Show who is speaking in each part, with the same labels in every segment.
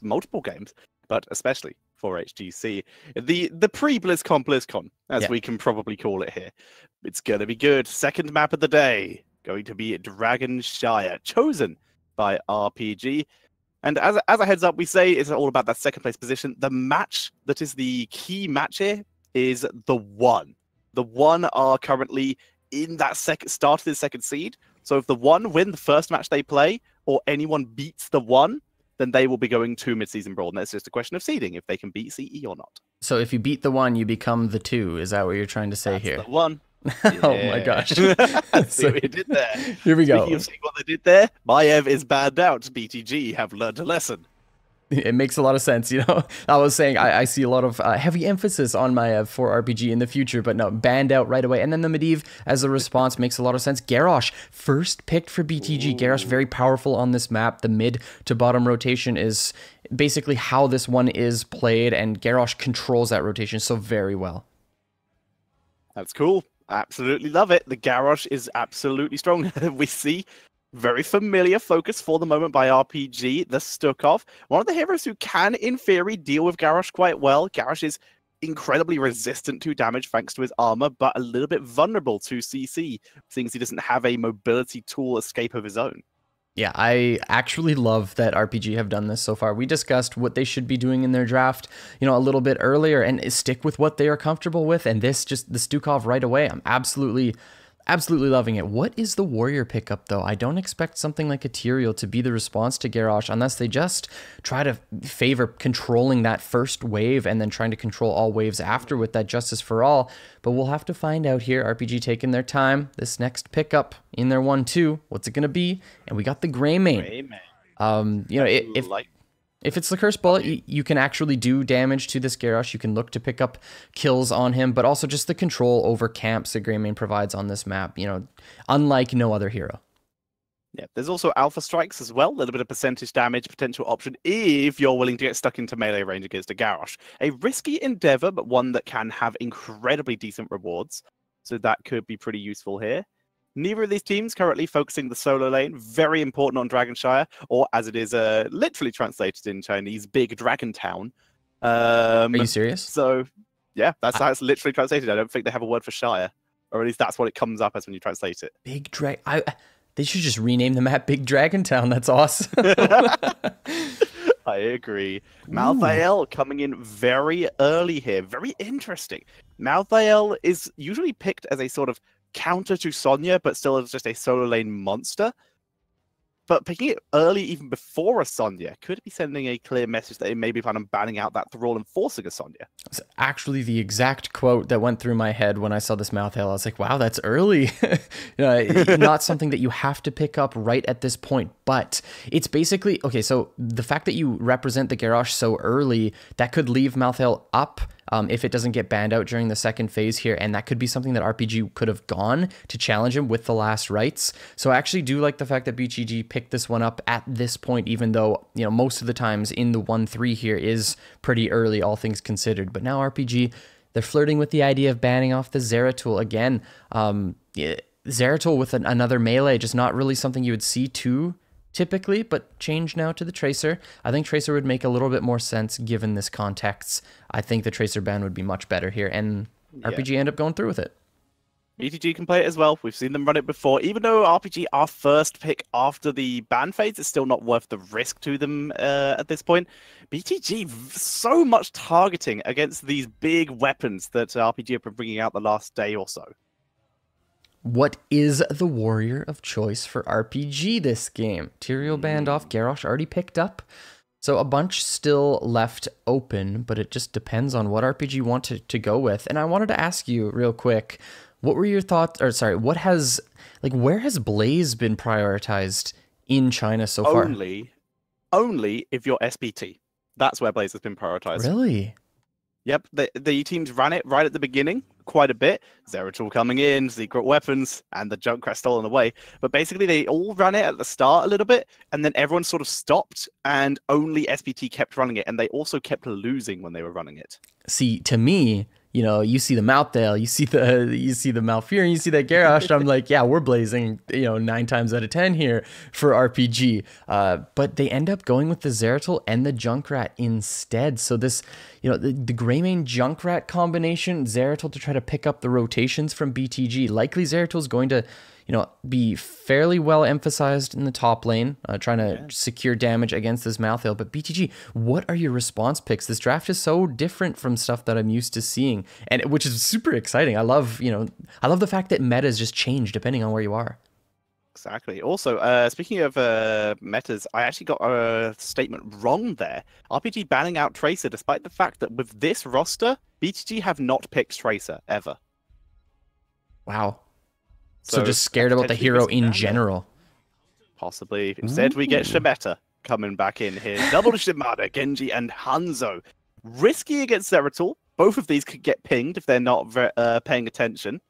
Speaker 1: multiple games, but especially for HGC. The pre-BlizzCon, as we can probably call it here. It's going to be good. Second map of the day, going to be Dragonshire, chosen by RPG. And as a heads up, we say it's all about that second place position. The match that is the key match here is the one. The one are currently in that start of the second seed. So if the one win the first match they play, or anyone beats the one, then they will be going to mid-season brawl. And it's just a question of seeding, if they can beat CE or not.
Speaker 2: So if you beat the one, you become the two. Is that what you're trying to say here?
Speaker 1: The one.
Speaker 2: Oh my gosh.
Speaker 1: See what you did there.
Speaker 2: Here we go.
Speaker 1: Speaking of seeing what they did there, Maiev is banned out. BTG have learned a lesson.
Speaker 2: It makes a lot of sense, you know. I was saying I see a lot of heavy emphasis on Maiev for RPG in the future, but no, banned out right away. And then the Medivh as a response makes a lot of sense. Garrosh, first picked for BTG. Ooh. Garrosh, very powerful on this map. The mid to bottom rotation is basically how this one is played, and Garrosh controls that rotation so very well.
Speaker 1: That's cool. Absolutely love it. The Garrosh is absolutely strong. We see very familiar focus for the moment by RPG, the Stukov. One of the heroes who can, in theory, deal with Garrosh quite well. Garrosh is incredibly resistant to damage thanks to his armor, but a little bit vulnerable to CC, seeing as he doesn't have a mobility tool escape of his own.
Speaker 2: Yeah, I actually love that RPG have done this so far. We discussed what they should be doing in their draft, you know, a little bit earlier, and stick with what they are comfortable with. And this, just the Stukov right away, I'm absolutely loving it. What is the warrior pickup, though? I don't expect something like Ethereal to be the response to Garrosh unless they just try to favor controlling that first wave and then trying to control all waves after with that Justice for All. But we'll have to find out here. RPG taking their time. This next pickup in their 1-2. What's it going to be? And we got the Greymane. You know, if it's the Curse Bullet, you can actually do damage to this Garrosh. You can look to pick up kills on him, but also just the control over camps that Greymane provides on this map, you know, unlike no other hero.
Speaker 1: Yeah, there's also Alpha Strikes as well, a little bit of percentage damage potential option if you're willing to get stuck into melee range against a Garrosh. A risky endeavor, but one that can have incredibly decent rewards. So that could be pretty useful here. Neither of these teams currently focusing the solo lane. Very important on Dragonshire, or as it is literally translated in Chinese, Big Dragon Town.
Speaker 2: Are you serious?
Speaker 1: So, yeah, that's how it's literally translated. I don't think they have a word for Shire, or at least that's what it comes up as when you translate it.
Speaker 2: Big Dragon. They should just rename the map Big Dragon Town. That's awesome.
Speaker 1: I agree. Malthael coming in very early here. Very interesting. Malthael is usually picked as a sort of counter to Sonya, but still as just a solo lane monster. But picking it early, even before a Sonya, could be sending a clear message that it may be planning on banning out that Thrall and forcing a Sonya.
Speaker 2: It's actually the exact quote that went through my head when I saw this Malthael. I was like, wow, that's early. Not something that you have to pick up right at this point, but it's basically, okay, so the fact that you represent the Garrosh so early, that could leave Malthael up if it doesn't get banned out during the second phase here, and that could be something that RPG could have gone to challenge him with the last rites. So I actually do like the fact that BGG picked this one up at this point, even though, you know, most of the times in the 1-3 here is pretty early, all things considered. But now RPG, they're flirting with the idea of banning off the Zeratul again. Zeratul with another melee, just not really something you would see too typically, but change now to the Tracer. I think Tracer would make a little bit more sense given this context. I think the Tracer ban would be much better here, and RPG end up going through with it.
Speaker 1: BTG can play it as well. We've seen them run it before. Even though RPG are first pick after the ban phase, it's still not worth the risk to them at this point. BTG, so much targeting against these big weapons that RPG have been bringing out the last day or so.
Speaker 2: What is the warrior of choice for RPG this game? Tyrael banned off, Garrosh already picked up. So a bunch still left open, but it just depends on what RPG want to go with. And I wanted to ask you real quick, what were your thoughts, or sorry, where has Blaze been prioritized in China so far?
Speaker 1: Only if you're SPT. That's where Blaze has been prioritized.
Speaker 2: Really?
Speaker 1: Yep, the teams ran it right at the beginning, quite a bit. Zeratul coming in, secret weapons, and the Junkrat stolen away. But basically, they all ran it at the start a little bit, and then everyone sort of stopped, and only SPT kept running it, and they also kept losing when they were running it.
Speaker 2: See, to me, you see the Mouthdale, you see the Malfurion, you see that Garrosh. I'm like, yeah, we're blazing, 9 times out of 10 here for RPG. But they end up going with the Zeratul and the Junkrat instead. So this, the Greymane Junkrat combination, Zeratul to try to pick up the rotations from BTG. Likely Zeratul's going to be fairly well emphasized in the top lane, trying to secure damage against this Malthael. But BTG, what are your response picks? This draft is so different from stuff that I'm used to seeing, and which is super exciting. I love the fact that metas just change depending on where you are.
Speaker 1: Exactly. Also, speaking of metas, I actually got a statement wrong there. RPG banning out Tracer, despite the fact that with this roster, BTG have not picked Tracer ever.
Speaker 2: Wow. So just scared about the hero in general.
Speaker 1: Possibly. Instead, we get Shemeta coming back in here. Double Shimada, Genji, and Hanzo. Risky against Zeratul. Both of these could get pinged if they're not paying attention.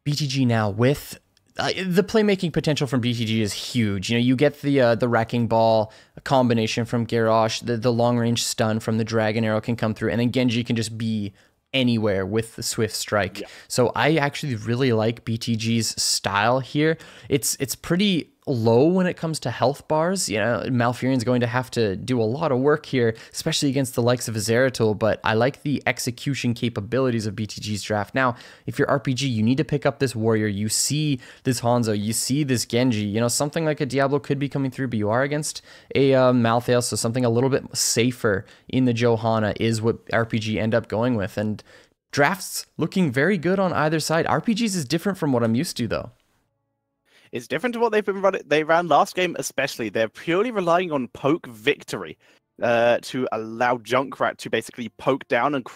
Speaker 2: BTG now with the playmaking potential from BTG is huge. You get the Wrecking Ball, a combination from Garrosh, the long range stun from the Dragon Arrow can come through, and then Genji can just be anywhere with the Swift Strike. Yeah. So I actually really like BTG's style here. It's pretty low when it comes to health bars. Malfurion's going to have to do a lot of work here, especially against the likes of Zeratul, but I like the execution capabilities of BTG's draft. Now, if you're RPG, you need to pick up this warrior. You see this Hanzo, you see this Genji, something like a Diablo could be coming through, but you are against a Malthael, so something a little bit safer in the Johanna is what RPG end up going with. And drafts looking very good on either side. RPGs is different from what I'm used to, though.
Speaker 1: It's different to what they've been running. They ran last game, especially. They're purely relying on poke victory to allow Junkrat to basically poke down and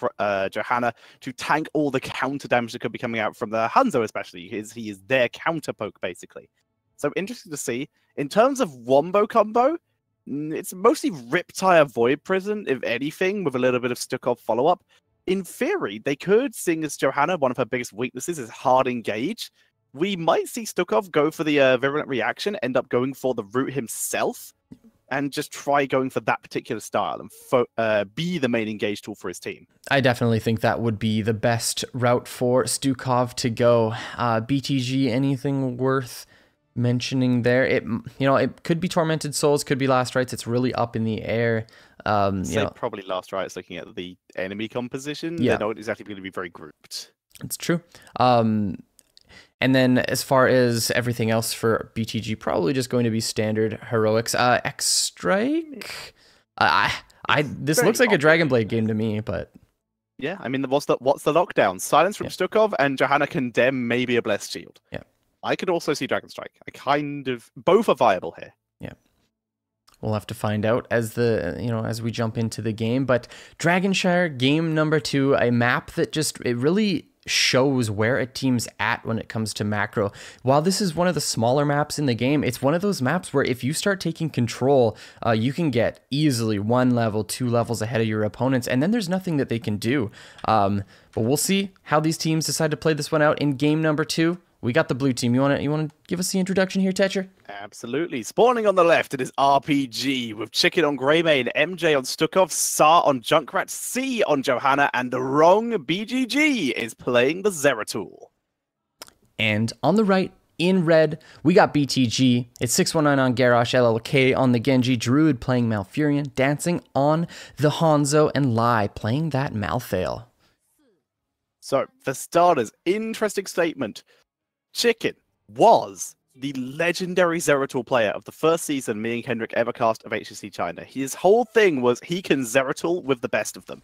Speaker 1: Johanna to tank all the counter damage that could be coming out from the Hanzo, especially. He is their counter poke, basically. So interesting to see. In terms of wombo combo, it's mostly Riptire Void Prison, if anything, with a little bit of Stukov follow-up. In theory, they could, seeing as Johanna, one of her biggest weaknesses is hard engage. We might see Stukov go for the Virulent Reaction, end up going for the root himself, and just try going for that particular style and be the main engage tool for his team.
Speaker 2: I definitely think that would be the best route for Stukov to go. BTG, anything worth mentioning there? It could be Tormented Souls, could be Last Rites. It's really up in the air.
Speaker 1: Probably Last Rites looking at the enemy composition. Yeah. They're not exactly going to be very grouped.
Speaker 2: It's true. And then as far as everything else for BTG, probably just going to be standard heroics. X-Strike? This looks like a Dragon Blade game to me, but...
Speaker 1: Yeah, I mean, what's the lockdown? Silence from Stukov and Johanna Condemn, maybe a Blessed Shield.
Speaker 2: Yeah.
Speaker 1: I could also see Dragon Strike. Both are viable here.
Speaker 2: Yeah. We'll have to find out as we jump into the game. But Dragonshire, game number 2, a map that it really shows where a team's at when it comes to macro. While this is one of the smaller maps in the game, it's one of those maps where if you start taking control, you can get easily 1 level, 2 levels ahead of your opponents, and then there's nothing that they can do. But we'll see how these teams decide to play this one out in game number 2. We got the blue team. You want to give us the introduction here, Tetcher?
Speaker 1: Absolutely. Spawning on the left, it is RPG with Chicken on Greymane, MJ on Stukov, Sar on Junkrat, C on Johanna, and the wrong BGG is playing the Zeratul.
Speaker 2: And on the right, in red, we got BTG. It's 619 on Garrosh, LLK on the Genji, Druid playing Malfurion, Dancing on the Hanzo, and Lai playing that Malthael.
Speaker 1: So, for starters, interesting statement. Chicken was the legendary Zeratul player of the first season me and Kendrick ever cast of HGC China. His whole thing was he can Zeratul with the best of them.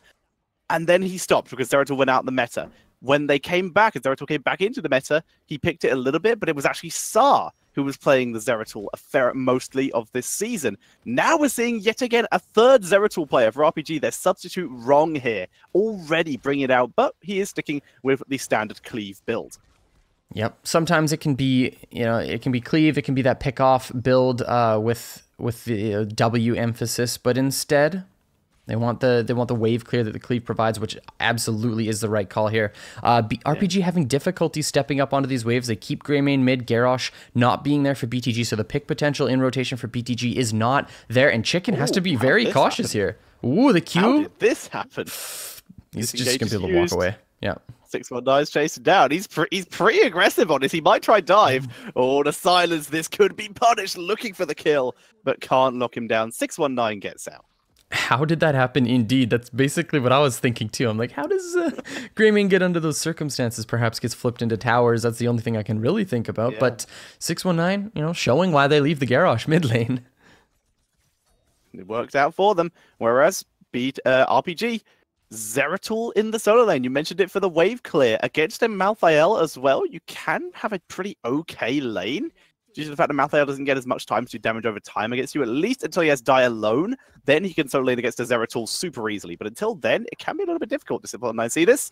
Speaker 1: And then he stopped because Zeratul went out in the meta. When they came back, as Zeratul came back into the meta, he picked it a little bit, but it was actually Sar who was playing the Zeratul a fair mostly of this season. Now we're seeing yet again a third Zeratul player for RPG. Their substitute wrong here, already bringing it out, but he is sticking with the standard cleave build.
Speaker 2: Yep. Sometimes it can be, it can be cleave. It can be that pick off build with the W emphasis, but instead they want the wave clear that the cleave provides, which absolutely is the right call here. RPG having difficulty stepping up onto these waves. They keep Greymane mid, Garrosh not being there for BTG, so the pick potential in rotation for BTG is not there, and Chicken has to be very cautious here. Ooh, the Q.
Speaker 1: How did this happen?
Speaker 2: He's just going to be able to walk away. Yeah.
Speaker 1: 619 is chasing down. He's pretty aggressive on this. He might try dive. Oh, the silence. This could be punished. Looking for the kill, but can't lock him down. 619 gets out.
Speaker 2: How did that happen? Indeed, that's basically what I was thinking too. I'm like, how does Greymane get under those circumstances? Perhaps gets flipped into towers. That's the only thing I can really think about. Yeah. But 619, you know, showing why they leave the garage mid lane.
Speaker 1: It worked out for them. Whereas RPG, Zeratul in the solo lane. You mentioned it for the wave clear. Against a Malthael as well, you can have a pretty okay lane. Due to the fact that Malthael doesn't get as much time to do damage over time against you, at least until he has Die alone. Then he can solo lane against a Zeratul super easily. But until then, it can be a little bit difficult. Does 619 see this?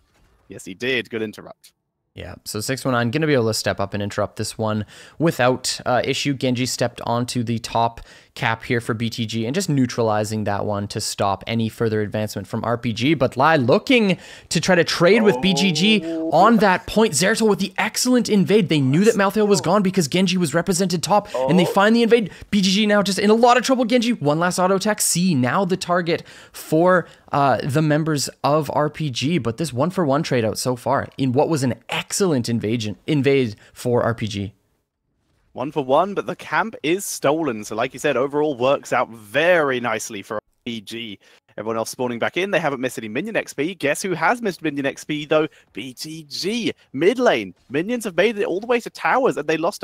Speaker 1: Yes, he did. Good interrupt.
Speaker 2: Yeah, so 619 going to be able to step up and interrupt this one without issue. Genji stepped onto the top cap here for BTG and just neutralizing that one to stop any further advancement from RPG. But Lai looking to try to trade with BGG on that point. Zeratul with the excellent invade. They knew that Malthael was gone because Genji was represented top, and they find the invade. BGG now just in a lot of trouble. Genji, one last auto attack. C, now the target for the members of RPG. But this 1-for-1 trade out so far in what was an excellent invade for RPG.
Speaker 1: 1-for-1, but the camp is stolen. So like you said, overall works out very nicely for RPG. Everyone else spawning back in. They haven't missed any minion XP. Guess who has missed minion XP, though? BTG. Mid lane. Minions have made it all the way to towers, and they lost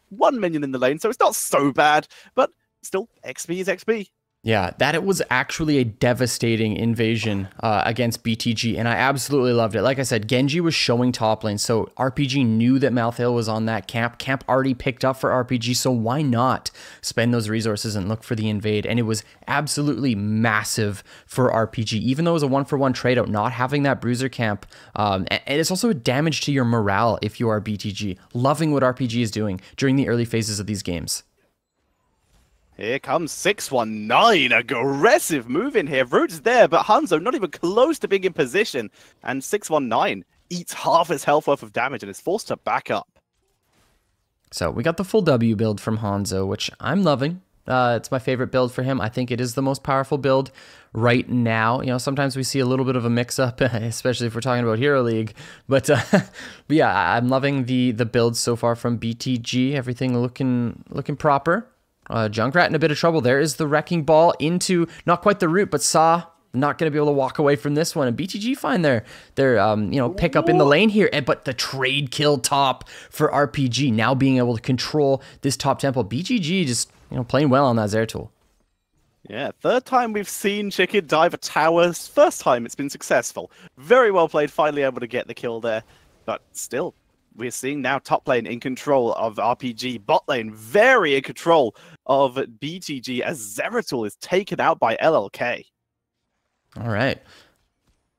Speaker 1: one minion in the lane, so it's not so bad. But still, XP is XP.
Speaker 2: Yeah, that it was actually a devastating invasion against BTG, and I absolutely loved it. Like I said, Genji was showing top lane, so RPG knew that Malthael was on that camp. Camp already picked up for RPG, so why not spend those resources and look for the invade? And it was absolutely massive for RPG, even though it was a 1-for-1 trade out, not having that bruiser camp. And it's also a damage to your morale if you are BTG. Loving what RPG is doing during the early phases of these games.
Speaker 1: Here comes 619, aggressive move in here. Root's there, but Hanzo not even close to being in position. And 619 eats half his health worth of damage and is forced to back up.
Speaker 2: So we got the full W build from Hanzo, which I'm loving. It's my favorite build for him. I think it is the most powerful build right now. You know, sometimes we see a little bit of a mix-up, especially if we're talking about Hero League. But yeah, I'm loving the builds so far from BTG. Everything looking proper. Junkrat in a bit of trouble. There is the Wrecking Ball into, not quite the root, but Saw not going to be able to walk away from this one. And BTG find their pick up in the lane here. But the trade kill top for RPG, now being able to control this top temple. BGG just, playing well on that Zeratul.
Speaker 1: Yeah, third time we've seen Chicken dive a tower. First time it's been successful. Very well played, finally able to get the kill there. But still, we're seeing now top lane in control of RPG, bot lane very in control of BTG as Zeratul is taken out by LLK.
Speaker 2: All right.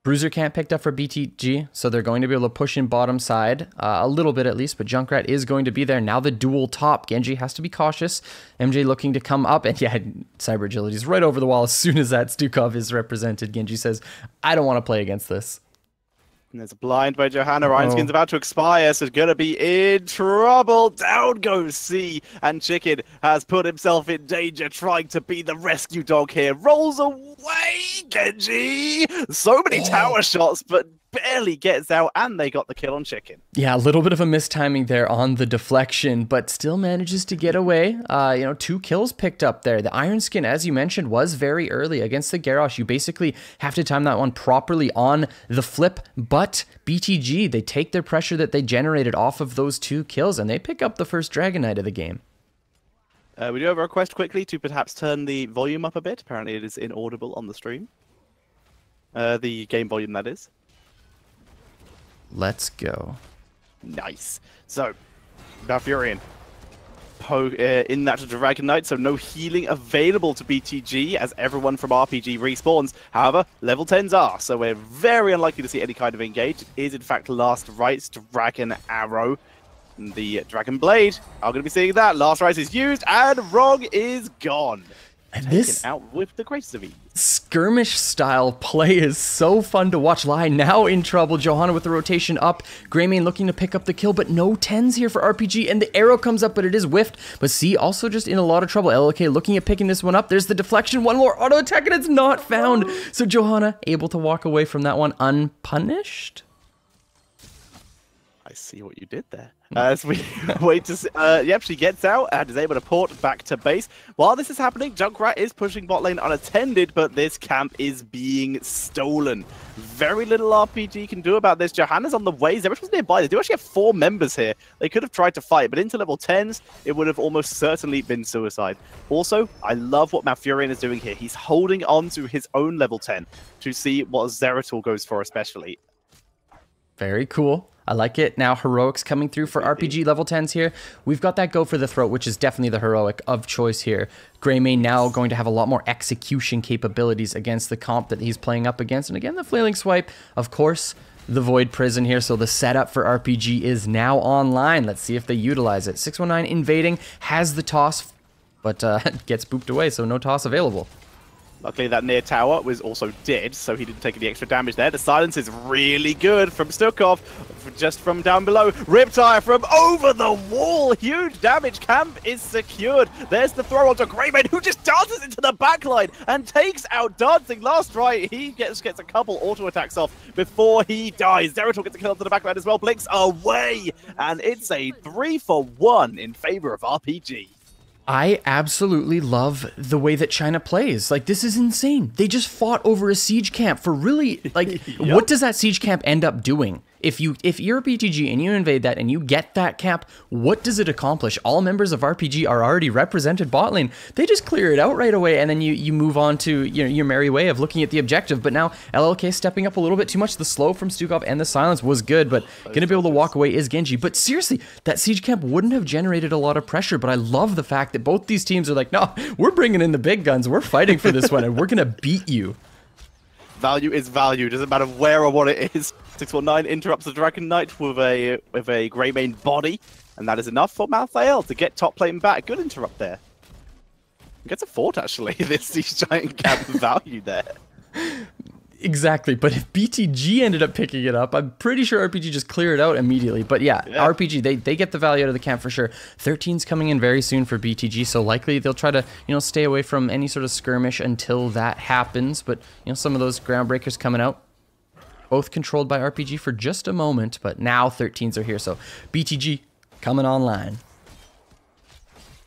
Speaker 2: Bruiser can't picked up for BTG, so they're going to be able to push in bottom side a little bit at least, but Junkrat is going to be there. Now the dual top. Genji has to be cautious. MJ looking to come up, and yeah, Cyber Agility is right over the wall as soon as that Stukov is represented. Genji says, I don't want to play against this.
Speaker 1: And there's a blind by Johanna. Ryan Skin's about to expire, so it's going to be in trouble. Down goes C, and Chicken has put himself in danger, trying to be the rescue dog here. Rolls away, Genji! So many tower shots, but barely gets out, and they got the kill on Chicken.
Speaker 2: Yeah, a little bit of a mistiming there on the deflection, but still manages to get away. 2 kills picked up there. The Iron Skin, as you mentioned, was very early against the Garrosh. You basically have to time that one properly on the flip, but BTG, they take their pressure that they generated off of those 2 kills, and they pick up the first Dragon Knight of the game.
Speaker 1: We do have a request quickly to perhaps turn the volume up a bit. Apparently it is inaudible on the stream. The game volume, that is.
Speaker 2: Let's go.
Speaker 1: Nice. So, Valfurion in that Dragon Knight, so no healing available to BTG as everyone from RPG respawns. However, level 10s are, so we're very unlikely to see any kind of engage. It is, in fact, Last Rites, Dragon Arrow, and the Dragon Blade. I'm going to be seeing that. Last Rites is used, and Rog is gone.
Speaker 2: And this
Speaker 1: out with the greatest of ease.
Speaker 2: skirmish style play is so fun to watch. Lai now in trouble. Johanna with the rotation up. Greymane looking to pick up the kill, but no 10s here for RPG, and the arrow comes up, but it is whiffed. But C also just in a lot of trouble. LLK looking at picking this one up. There's the deflection. One more auto attack, and it's not found. So Johanna able to walk away from that one unpunished.
Speaker 1: I see what you did there. As we wait to see, yep, she gets out and is able to port back to base. While this is happening, Junkrat is pushing bot lane unattended, but this camp is being stolen. Very little RPG can do about this. Johanna's on the way. Zerish was nearby. They do actually have 4 members here. They could have tried to fight, but into level 10s, it would have almost certainly been suicide. Also, I love what Malfurion is doing here. He's holding on to his own level 10 to see what Zeratul goes for especially.
Speaker 2: Very cool. I like it. Now heroics coming through for RPG level 10s here. We've got that go for the throat, which is definitely the heroic of choice here. Greymane now going to have a lot more execution capabilities against the comp that he's playing up against. And again, the flailing swipe, of course, the void prison here. So the setup for RPG is now online. Let's see if they utilize it. 619 invading, has the toss, but gets booped away, so no toss available.
Speaker 1: Luckily, that near tower was also dead, so he didn't take any extra damage there. The silence is really good from Stukov, just from down below. Riptire from over the wall. Huge damage. Camp is secured. There's the throw onto Greymane, who just dances into the backline and takes out Dancing Last Right. He gets a couple auto attacks off before he dies. Zeratul gets a kill onto the backline as well. Blinks away, and it's a 3-for-1 in favor of RPG.
Speaker 2: I absolutely love the way that China plays. Like, this is insane. They just fought over a siege camp for really, like, yep. What does that siege camp end up doing? If you're a BTG and you invade that and you get that camp, what does it accomplish? All members of RPG are already represented bot lane. They just clear it out right away, and then you move on to your merry way of looking at the objective. But now LLK stepping up a little bit too much. The slow from Stukov and the silence was good, but going to be able to walk away is Genji. But seriously, that siege camp wouldn't have generated a lot of pressure, but I love the fact that both these teams are like, no, we're bringing in the big guns. We're fighting for this one, and we're going to beat you.
Speaker 1: Value is value. Doesn't matter where or what it is. 619 interrupts the Dragon Knight with a Greymane body, and that is enough for Malthael to get top lane back. Good interrupt there. Gets a fort actually. This siege giant camp value there.
Speaker 2: Exactly, but if BTG ended up picking it up, I'm pretty sure RPG just cleared it out immediately. But yeah, RPG, they get the value out of the camp for sure. 13's coming in very soon for BTG, so likely they'll try to, stay away from any sort of skirmish until that happens. But, some of those groundbreakers coming out, both controlled by RPG for just a moment, but now 13s are here, so BTG coming online.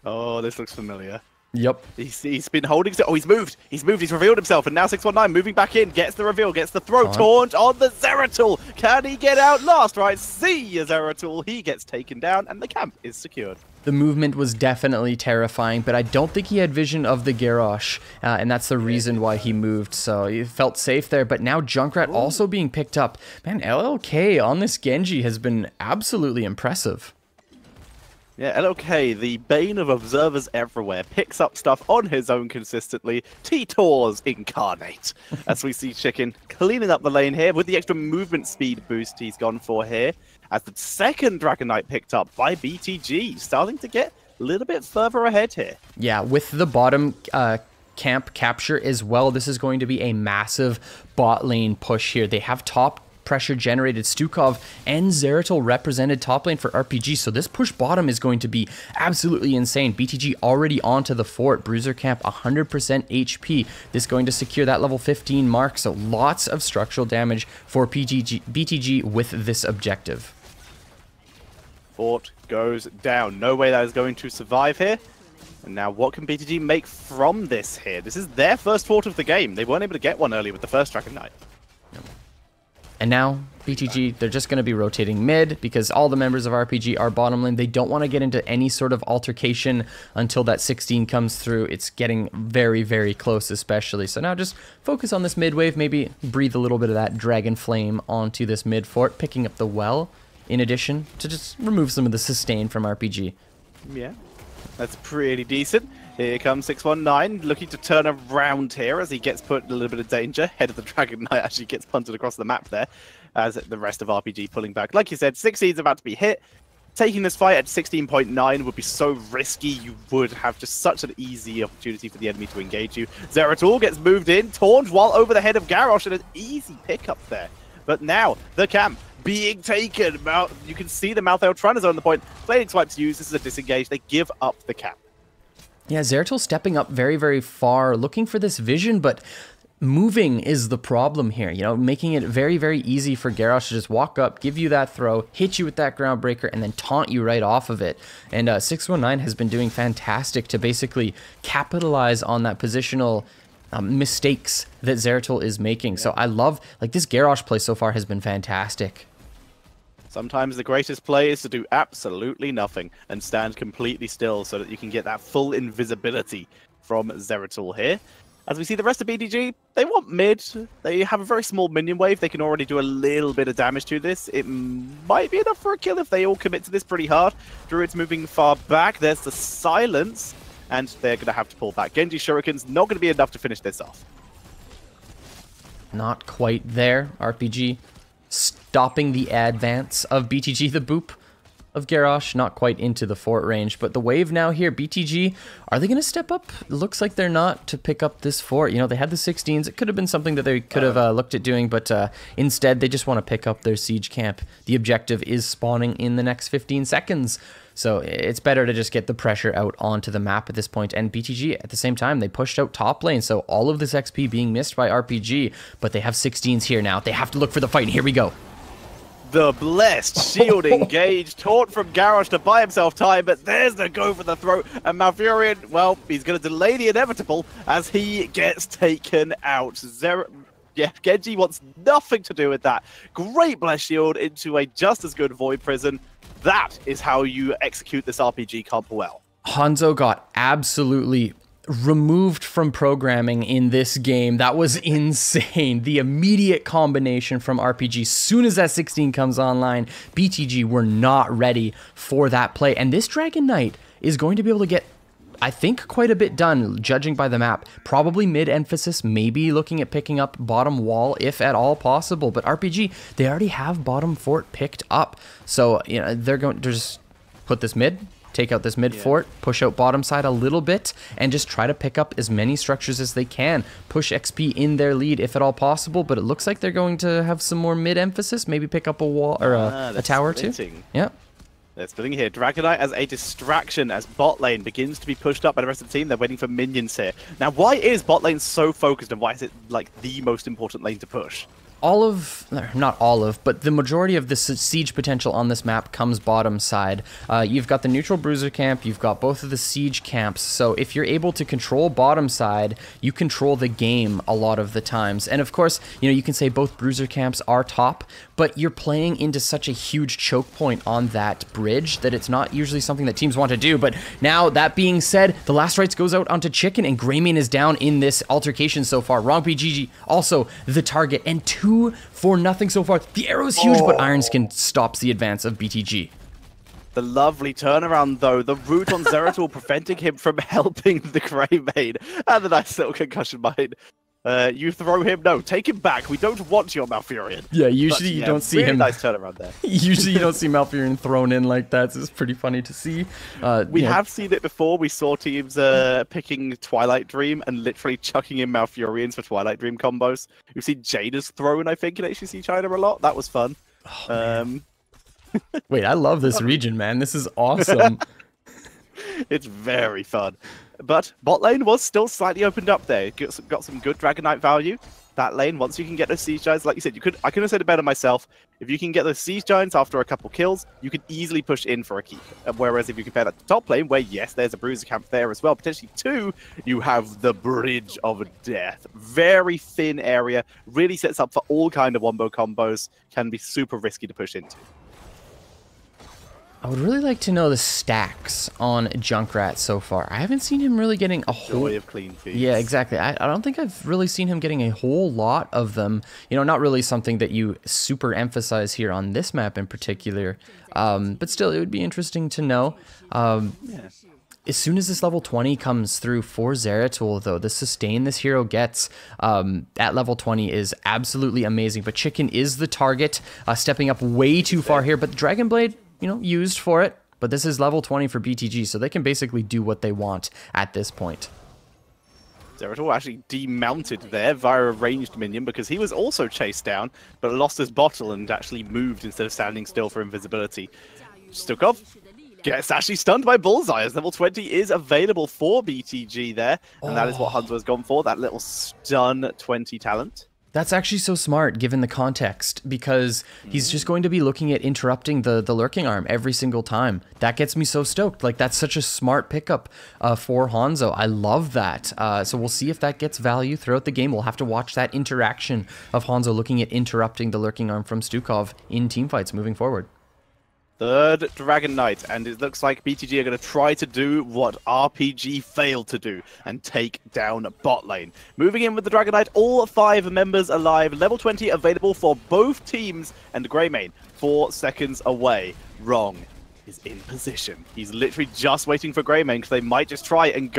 Speaker 1: Oh, this looks familiar.
Speaker 2: Yep.
Speaker 1: He's been holding... Oh, he's moved. He's revealed himself, and now 619 moving back in, gets the reveal, gets the throat taunt on the Zeratul. Can he get out last? Right, see Zeratul. He gets taken down, and the camp is secured.
Speaker 2: The movement was definitely terrifying, but I don't think he had vision of the Garrosh, and that's the reason why he moved, so he felt safe there. But now Junkrat also being picked up. Man, LLK on this Genji has been absolutely impressive.
Speaker 1: Yeah, LLK, the bane of observers everywhere, picks up stuff on his own consistently. T-Tors incarnate. As we see Chicken cleaning up the lane here with the extra movement speed boost he's gone for here. As the second Dragon Knight picked up by BTG, starting to get a little bit further ahead here.
Speaker 2: Yeah, with the bottom camp capture as well, this is going to be a massive bot lane push here. They have top pressure generated. Stukov and Zeratul represented top lane for RPG, so this push bottom is going to be absolutely insane. BTG already onto the fort. Bruiser camp 100% HP. This is going to secure that level 15 mark, so lots of structural damage for BTG with this objective.
Speaker 1: Fort goes down. No way that is going to survive here. And now what can BTG make from this here? This is their first fort of the game. They weren't able to get one earlier with the first Dragon Knight.
Speaker 2: And now, BTG, they're just going to be rotating mid because all the members of RPG are bottom lane. They don't want to get into any sort of altercation until that 16 comes through. It's getting very, very close especially. So now just focus on this mid wave, maybe breathe a little bit of that Dragon Flame onto this mid fort, picking up the well in addition to just remove some of the sustain from RPG.
Speaker 1: Yeah, that's pretty decent. Here comes 619, looking to turn around here as he gets put in a little bit of danger. Head of the Dragon Knight actually gets punted across the map there, as the rest of RPG pulling back. Like you said, 16's about to be hit. taking this fight at 16.9 would be so risky. You would have just such an easy opportunity for the enemy to engage you. Zeratul gets moved in, taunt while over the head of Garrosh, and an easy pickup there. But now, the camp being taken. You can see the Malthael trying to zone the point. Flaming Swipes used. This is a disengage. They give up the camp.
Speaker 2: Yeah, Zeratul stepping up very, very far, looking for this vision, but moving is the problem here, you know, making it very, very easy for Garrosh to just walk up, give you that throw, hit you with that groundbreaker, and then taunt you right off of it. And 619 has been doing fantastic to basically capitalize on that positional mistakes that Zeratul is making. So I love, like, this Garrosh play so far has been fantastic.
Speaker 1: Sometimes the greatest play is to do absolutely nothing and stand completely still so that you can get that full invisibility from Zeratul here. As we see the rest of BTG, they want mid. They have a very small minion wave. They can already do a little bit of damage to this. It might be enough for a kill if they all commit to this pretty hard. Druid's moving far back. There's the silence, and they're going to have to pull back. Genji Shuriken's not going to be enough to finish this off.
Speaker 2: Not quite there. RPG stopping the advance of BTG, the boop of Garrosh, not quite into the fort range, but the wave now here, BTG, are they going to step up? Looks like they're not to pick up this fort. You know, they had the 16s. It could have been something that they could have looked at doing, but instead they just want to pick up their siege camp. The objective is spawning in the next 15 seconds. So it's better to just get the pressure out onto the map at this point. And BTG, at the same time, they pushed out top lane. So all of this XP being missed by RPG, but they have 16s here now. They have to look for the fight. Here we go.
Speaker 1: The blessed shield engaged, taunt from Garrosh to buy himself time, but there's the go for the throat, and Malfurion, well, he's going to delay the inevitable as he gets taken out. Genji wants nothing to do with that. Great blessed shield into a just as good Void Prison. That is how you execute this RPG comp well.
Speaker 2: Hanzo got absolutely removed from programming in this game. That was insane. The immediate combination from RPG. Soon as that 16 comes online, BTG were not ready for that play. And this Dragon Knight is going to be able to get, I think, quite a bit done, judging by the map. Probably mid-emphasis, maybe looking at picking up bottom wall, if at all possible. But RPG, they already have bottom fort picked up. So, you know, they're going to just put this mid, take out this mid fort, push out bottom side a little bit, and just try to pick up as many structures as they can. Push XP in their lead if at all possible, but it looks like they're going to have some more mid-emphasis, maybe pick up a wall or a tower too. Yeah.
Speaker 1: They're splitting here. Dragon Knight as a distraction as bot lane begins to be pushed up by the rest of the team. They're waiting for minions here. Now, why is bot lane so focused, and why is it like the most important lane to push?
Speaker 2: Not all of, but the majority of the siege potential on this map comes bottom side. You've got the neutral bruiser camp, you've got both of the siege camps, so if you're able to control bottom side, you control the game a lot of the times. And of course, you know, you can say both bruiser camps are top, but you're playing into such a huge choke point on that bridge that it's not usually something that teams want to do. But now, that being said, the last rites goes out onto Chicken, and Greymane is down in this altercation so far. Wrong BGG also the target, and 2-for-0 so far. The arrow's huge, but Ironskin stops the advance of BTG.
Speaker 1: The lovely turnaround, though. The root on Zeratul preventing him from helping the Greymane. And the nice little concussion mine. You throw him? No, take him back. We don't want your Malfurion.
Speaker 2: Yeah, usually you don't see him.
Speaker 1: Nice turnaround there.
Speaker 2: Usually you don't see Malfurion thrown in like that, so it's pretty funny to see.
Speaker 1: We have seen it before. We saw teams picking Twilight Dream and literally chucking in Malfurions for Twilight Dream combos. We've seen Jada's thrown, I think, in HGC China a lot. That was fun. Oh,
Speaker 2: wait, I love this region, man. This is awesome.
Speaker 1: It's very fun. But bot lane was still slightly opened up there. Got some good Dragon Knight value. That lane, once you can get those siege giants, like you said, I could have said it better myself. If you can get those siege giants after a couple kills, you can easily push in for a keep. Whereas if you compare that to top lane, where yes, there's a bruiser camp there as well, potentially two, you have the Bridge of Death. Very thin area, really sets up for all kind of wombo combos. Can be super risky to push into.
Speaker 2: I would really like to know the stacks on Junkrat so far. I haven't seen him really getting a whole...
Speaker 1: Joy of clean feeds.
Speaker 2: Yeah, exactly. I don't think I've really seen him getting a whole lot of them. You know, not really something that you super emphasize here on this map in particular. But still, it would be interesting to know. As soon as this level 20 comes through for Zeratul, though, the sustain this hero gets at level 20 is absolutely amazing. But Chicken is the target, stepping up way too far here. But the Dragon Blade... used for it. But this is level 20 for BTG, so they can basically do what they want at this point.
Speaker 1: Zeratul actually demounted there via a ranged minion because he was also chased down, but lost his bottle and actually moved instead of standing still for invisibility. Stukov gets actually stunned by Bullseye as level 20 is available for BTG there, and that is what Hanzo has gone for, that little stun 20 talent.
Speaker 2: That's actually so smart given the context, because he's just going to be looking at interrupting the lurking arm every single time. That gets me so stoked. Like, that's such a smart pickup for Hanzo. I love that. So we'll see if that gets value throughout the game. We'll have to watch that interaction of Hanzo looking at interrupting the lurking arm from Stukov in teamfights moving forward.
Speaker 1: Third Dragon Knight, and it looks like BTG are going to try to do what RPG failed to do and take down bot lane. Moving in with the Dragon Knight, all 5 members alive, level 20 available for both teams, and Greymane 4 seconds away. Wrong is in position. He's literally just waiting for Greymane because they might just try and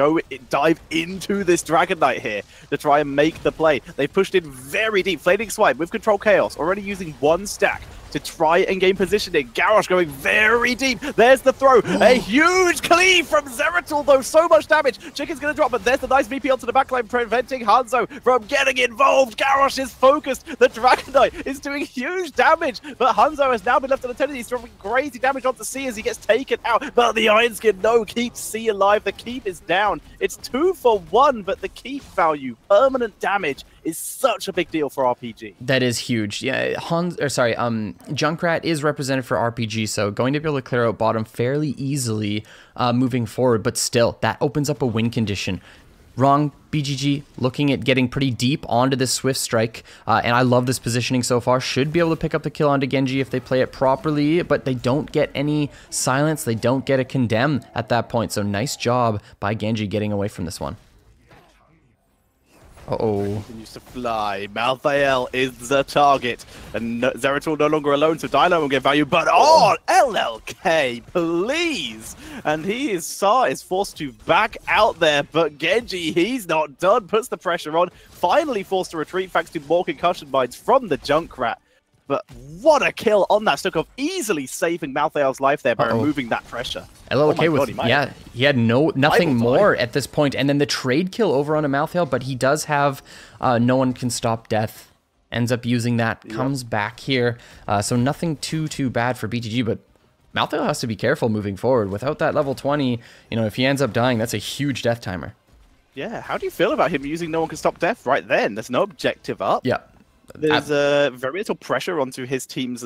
Speaker 1: dive into this Dragon Knight here to try and make the play. They've pushed in very deep. Flaming Swipe with Control Chaos, already using 1 stack to try and gain positioning. Garrosh going very deep. There's the throw. A huge cleave from Zeratul, though. So much damage. Chicken's going to drop, but there's the nice VP onto the backline, preventing Hanzo from getting involved. Garrosh is focused. The Dragon Knight is doing huge damage, but Hanzo has now been left unattended. He's throwing crazy damage onto C as he gets taken out, but the Iron Skin, no, keeps C alive. The keep is down. It's 2 for 1, but the keep value, permanent damage, is such a big deal for RPG.
Speaker 2: That is huge. Yeah, Junkrat is represented for RPG, so going to be able to clear out bottom fairly easily moving forward, but still, that opens up a win condition. Wrong, BGG looking at getting pretty deep onto this Swift Strike, and I love this positioning so far. Should be able to pick up the kill onto Genji if they play it properly, but they don't get any silence, they don't get a condemn at that point, so nice job by Genji getting away from this one. Uh-oh.
Speaker 1: Continues to fly. Malthael is the target. And Zeratul no longer alone, so Dylo will get value. But LLK, please! And Saw is forced to back out there, but Genji, he's not done. Puts the pressure on. Finally forced to retreat thanks to more concussion mines from the Junkrat. But what a kill on that Stukov, easily saving Malthael's life there by removing that pressure.
Speaker 2: LLK he had nothing more at this point, and then the trade kill over on a Malthael, but he does have no one can stop death. Ends up using that, comes back here, so nothing too bad for BTG, but Malthael has to be careful moving forward. Without that level 20, if he ends up dying, that's a huge death timer.
Speaker 1: Yeah, how do you feel about him using no one can stop death right then? There's no objective up.
Speaker 2: Yeah.
Speaker 1: There's very little pressure onto his team's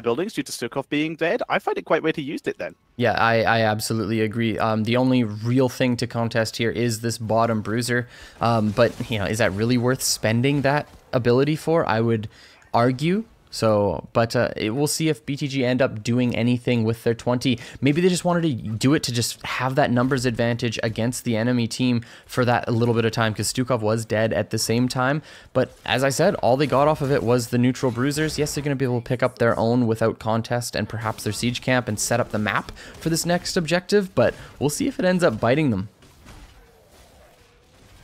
Speaker 1: buildings due to Stukov being dead. I find it quite weird he used it then.
Speaker 2: Yeah, I absolutely agree. The only real thing to contest here is this bottom bruiser. But, is that really worth spending that ability for? I would argue. So, but we'll see if BTG end up doing anything with their 20. Maybe they just wanted to do it to just have that numbers advantage against the enemy team for that a little bit of time, because Stukov was dead at the same time. But as I said, all they got off of it was the neutral bruisers. Yes, they're going to be able to pick up their own without contest and perhaps their siege camp and set up the map for this next objective, but we'll see if it ends up biting them.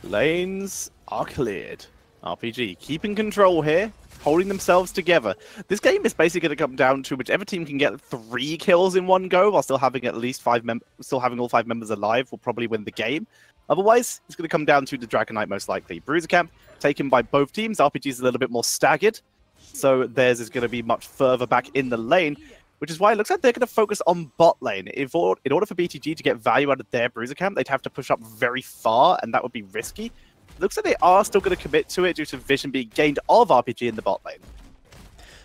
Speaker 1: Lanes are cleared. RPG keeping control here, holding themselves together. This game is basically going to come down to whichever team can get 3 kills in one go while still having at least all 5 members alive will probably win the game. Otherwise, it's going to come down to the Dragon Knight most likely. Bruiser Camp taken by both teams. RPG is a little bit more staggered, so theirs is going to be much further back in the lane, which is why it looks like they're going to focus on bot lane. In order for BTG to get value out of their Bruiser Camp, they'd have to push up very far, and that would be risky. Looks like they are still going to commit to it due to vision being gained of RPG in the bot lane.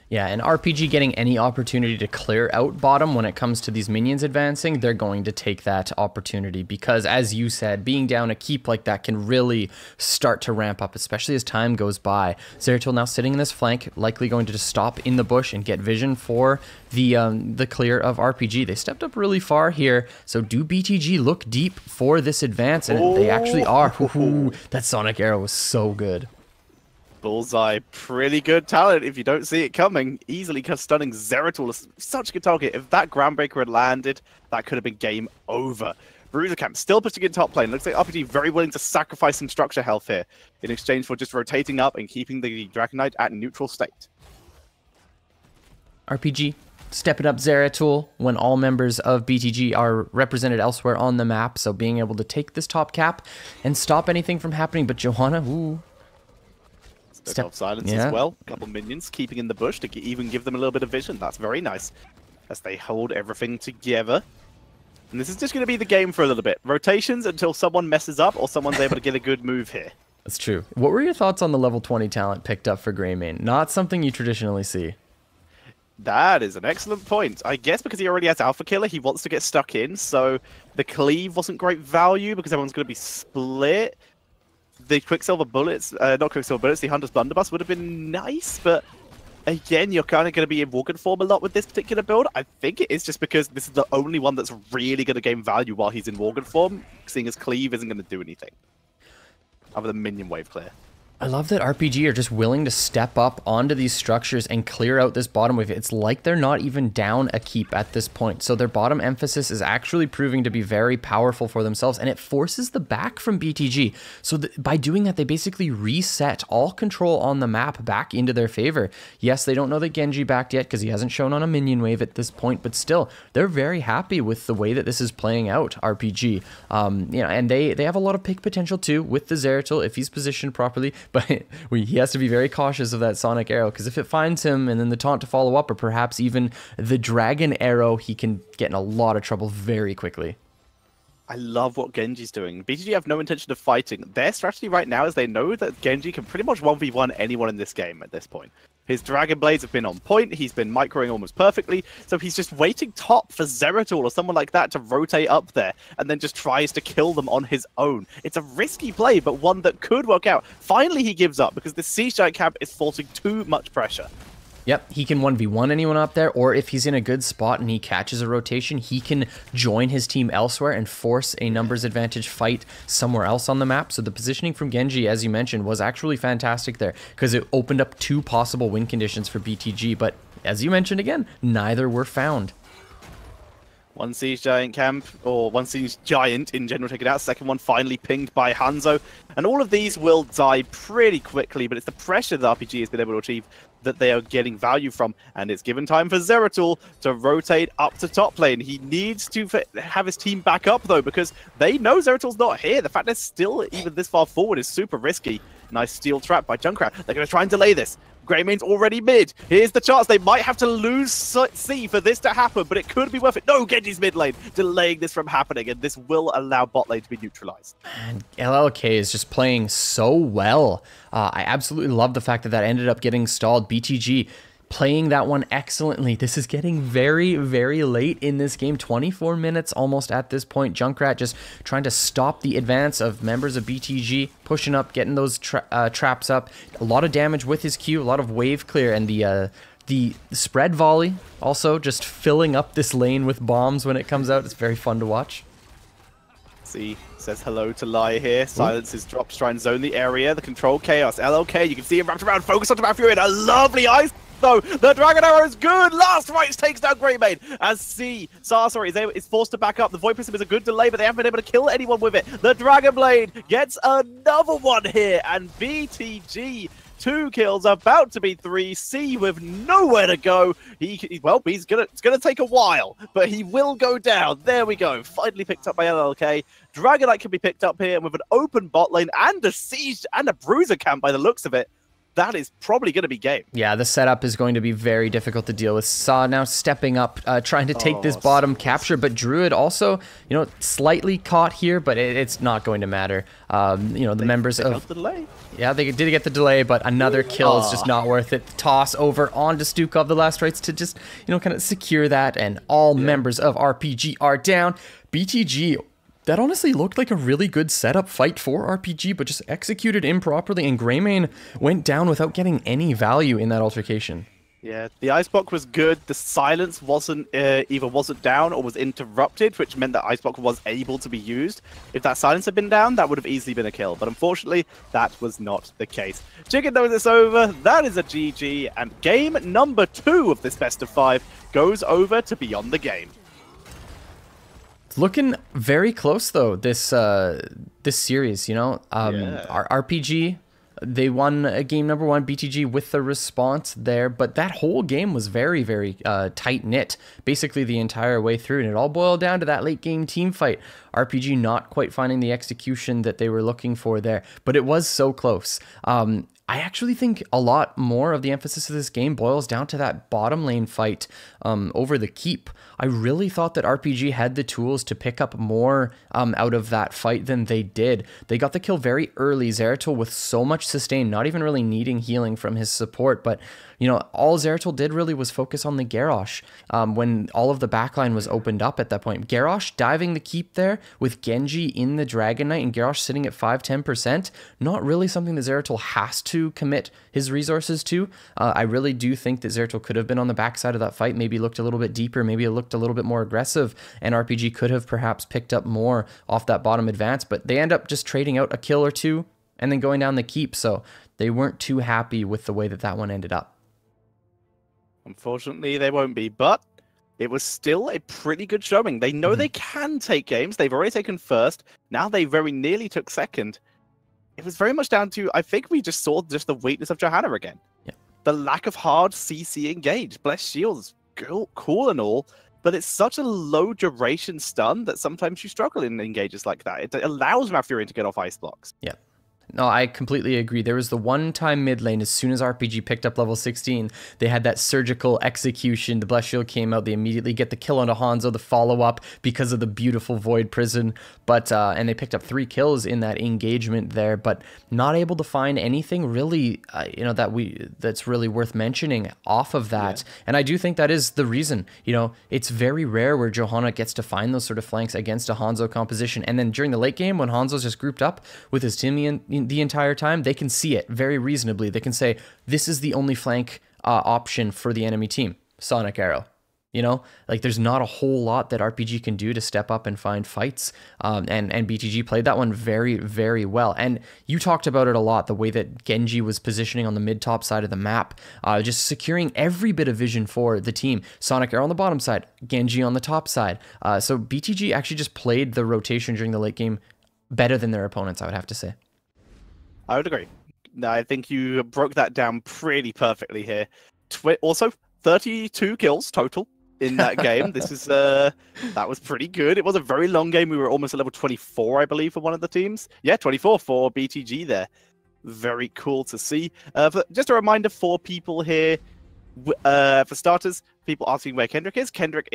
Speaker 2: Yeah, and RPG getting any opportunity to clear out bottom when it comes to these minions advancing, they're going to take that opportunity because, as you said, being down a keep like that can really start to ramp up, especially as time goes by. Zeratul now sitting in this flank, likely going to just stop in the bush and get vision for the clear of RPG. They stepped up really far here, so do BTG look deep for this advance? And they actually are. Ooh, that Sonic Arrow was so good.
Speaker 1: Bullseye, pretty good talent if you don't see it coming. Easily stunning Zeratul. Such a good target. If that Groundbreaker had landed, that could have been game over. Bruiser Camp still pushing in top lane. Looks like RPG very willing to sacrifice some structure health here in exchange for just rotating up and keeping the Dragon Knight at neutral state.
Speaker 2: RPG stepping up Zeratul when all members of BTG are represented elsewhere on the map. So being able to take this top cap and stop anything from happening. But Johanna, ooh.
Speaker 1: Step of silence as well. A couple minions keeping in the bush to even give them a little bit of vision. That's very nice as they hold everything together. And this is just going to be the game for a little bit. Rotations until someone messes up or someone's able to get a good move here.
Speaker 2: That's true. What were your thoughts on the level 20 talent picked up for Greymane? Not something you traditionally see.
Speaker 1: That is an excellent point. I guess because he already has Alpha Killer, he wants to get stuck in. So the cleave wasn't great value because everyone's going to be split. The Quicksilver Bullets, not Quicksilver Bullets, the Hunter's Blunderbuss would have been nice, but again, you're kind of going to be in Walken form a lot with this particular build. I think it is just because this is the only one that's really going to gain value while he's in Walken form, seeing as Cleave isn't going to do anything other than minion wave clear.
Speaker 2: I love that RPG are just willing to step up onto these structures and clear out this bottom wave. It's like they're not even down a keep at this point. So their bottom emphasis is actually proving to be very powerful for themselves, and it forces the back from BTG. So by doing that, they basically reset all control on the map back into their favor. Yes, they don't know that Genji backed yet because he hasn't shown on a minion wave at this point, but still, they're very happy with the way that this is playing out, RPG. You know, and they have a lot of pick potential too with the Zeratul if he's positioned properly. But he has to be very cautious of that Sonic Arrow, because if it finds him and then the taunt to follow up, or perhaps even the Dragon Arrow, he can get in a lot of trouble very quickly.
Speaker 1: I love what Genji's doing. BTG have no intention of fighting. Their strategy right now is they know that Genji can pretty much 1v1 anyone in this game at this point. His Dragon Blades have been on point, he's been microing almost perfectly, so he's just waiting top for Zeratul or someone like that to rotate up there, and then just tries to kill them on his own. It's a risky play, but one that could work out. Finally he gives up, because the Siege Giant camp is forcing too much pressure.
Speaker 2: Yep, he can 1v1 anyone up there, or if he's in a good spot and he catches a rotation, he can join his team elsewhere and force a numbers advantage fight somewhere else on the map. So the positioning from Genji, as you mentioned, was actually fantastic there, because it opened up two possible win conditions for BTG, but as you mentioned again, neither were found.
Speaker 1: One Siege Giant camp, or one Siege Giant in general taken out. Second one finally pinged by Hanzo. And all of these will die pretty quickly, but it's the pressure that RPG has been able to achieve that they are getting value from. And it's given time for Zeratul to rotate up to top lane. He needs to have his team back up, though, because they know Zeratul's not here. The fact they're still even this far forward is super risky. Nice steel trap by Junkrat. They're going to try and delay this. Greymane's already mid. Here's the chance. They might have to lose C for this to happen, but it could be worth it. No, Genji's mid lane, delaying this from happening, and this will allow bot lane to be neutralized.
Speaker 2: And LLK is just playing so well. I absolutely love the fact that that ended up getting stalled. BTG playing that one excellently. This is getting very, very late in this game. 24 minutes almost at this point. Junkrat just trying to stop the advance of members of BTG, pushing up, getting those traps up. A lot of damage with his Q, a lot of wave clear, and the spread volley also just filling up this lane with bombs when it comes out. It's very fun to watch.
Speaker 1: See, says hello to Lai here. Silence is dropped to try and zone the area. The control chaos. LLK, you can see him wrapped around. Focus on Fury and a lovely ice. Though the Dragon Arrow is good. Last rites takes down Greymane as Sarasori is forced to back up. The Void Prism is a good delay, but they haven't been able to kill anyone with it. The Dragon Blade gets another one here, and BTG 2 kills, about to be 3. C with nowhere to go. It's gonna take a while, but he will go down. There we go. Finally picked up by LLK. Dragonite can be picked up here, and with an open bot lane and a siege and a bruiser camp by the looks of it, that is probably going to be game. Yeah,
Speaker 2: the setup is going to be very difficult to deal with. Saw now stepping up, trying to take this bottom capture, but Druid also, you know, slightly caught here, but it's not going to matter. You know, the members of...
Speaker 1: the delay.
Speaker 2: Yeah, they did get the delay, but another kill is just not worth it. Toss over onto Stukov, the last rites, to just, you know, kind of secure that, and all members of RPG are down. BTG... that honestly looked like a really good setup fight for RPG, but just executed improperly, and Greymane went down without getting any value in that altercation.
Speaker 1: Yeah, the Iceblock was good. The silence wasn't either wasn't down or was interrupted, which meant that Iceblock was able to be used. If that silence had been down, that would have easily been a kill. But unfortunately, that was not the case. Chicken knows it's over. That is a GG. And game number 2 of this best of 5 goes over to Beyond the Game.
Speaker 2: It's looking very close though, this this series, you know. RPG They won game number 1, BTG, with the response there, but that whole game was very, very tight-knit, basically the entire way through, and it all boiled down to that late-game team fight. RPG not quite finding the execution that they were looking for there, but it was so close. I actually think a lot more of the emphasis of this game boils down to that bottom lane fight over the keep. I really thought that RPG had the tools to pick up more out of that fight than they did. They got the kill very early. Zeratul with so much sustain, not even really needing healing from his support, but you know, all Zeratul did really was focus on the Garrosh when all of the backline was opened up at that point. Garrosh diving the keep there with Genji in the Dragon Knight and Garrosh sitting at 5-10%, not really something that Zeratul has to commit his resources to. I really do think that Zeratul could have been on the backside of that fight, maybe looked a little bit deeper, maybe it looked a little bit more aggressive, and RPG could have perhaps picked up more off that bottom advance, but they end up just trading out a kill or two and then going down the keep, so they weren't too happy with the way that that one ended up.
Speaker 1: Unfortunately, they won't be, but it was still a pretty good showing. They know they can take games. They've already taken first. Now they very nearly took second. It was very much down to, I think we just saw just the weakness of Johanna again. Yeah. The lack of hard CC engage. Bless Shields, cool and all, but it's such a low duration stun that sometimes you struggle in engages like that. It allows Malfurion to get off ice blocks.
Speaker 2: Yeah. No, I completely agree. There was the one time mid lane, as soon as RPG picked up level 16, they had that surgical execution. The Blessed Shield came out. They immediately get the kill onto Hanzo, the follow-up because of the beautiful Void Prison. But and they picked up 3 kills in that engagement there, but not able to find anything really, you know, that's really worth mentioning off of that. Yeah. And I do think that is the reason. You know, it's very rare where Johanna gets to find those sort of flanks against a Hanzo composition. And then during the late game, when Hanzo's just grouped up with his team the entire time, they can see it very reasonably. They can say, this is the only flank option for the enemy team. Sonic Arrow. You know, like there's not a whole lot that RPG can do to step up and find fights. And BTG played that one very, very well. And you talked about it a lot, the way that Genji was positioning on the mid-top side of the map, just securing every bit of vision for the team. Sonic Arrow on the bottom side, Genji on the top side. So BTG actually just played the rotation during the late game better than their opponents, I would have to say.
Speaker 1: I would agree. I think you broke that down pretty perfectly here. Also, 32 kills total in that game. This is that was pretty good. It was a very long game. We were almost at level 24, I believe, for one of the teams. Yeah, 24 for BTG there. Very cool to see. Just a reminder for people here, for starters, people asking where Kendrick is. Kendrick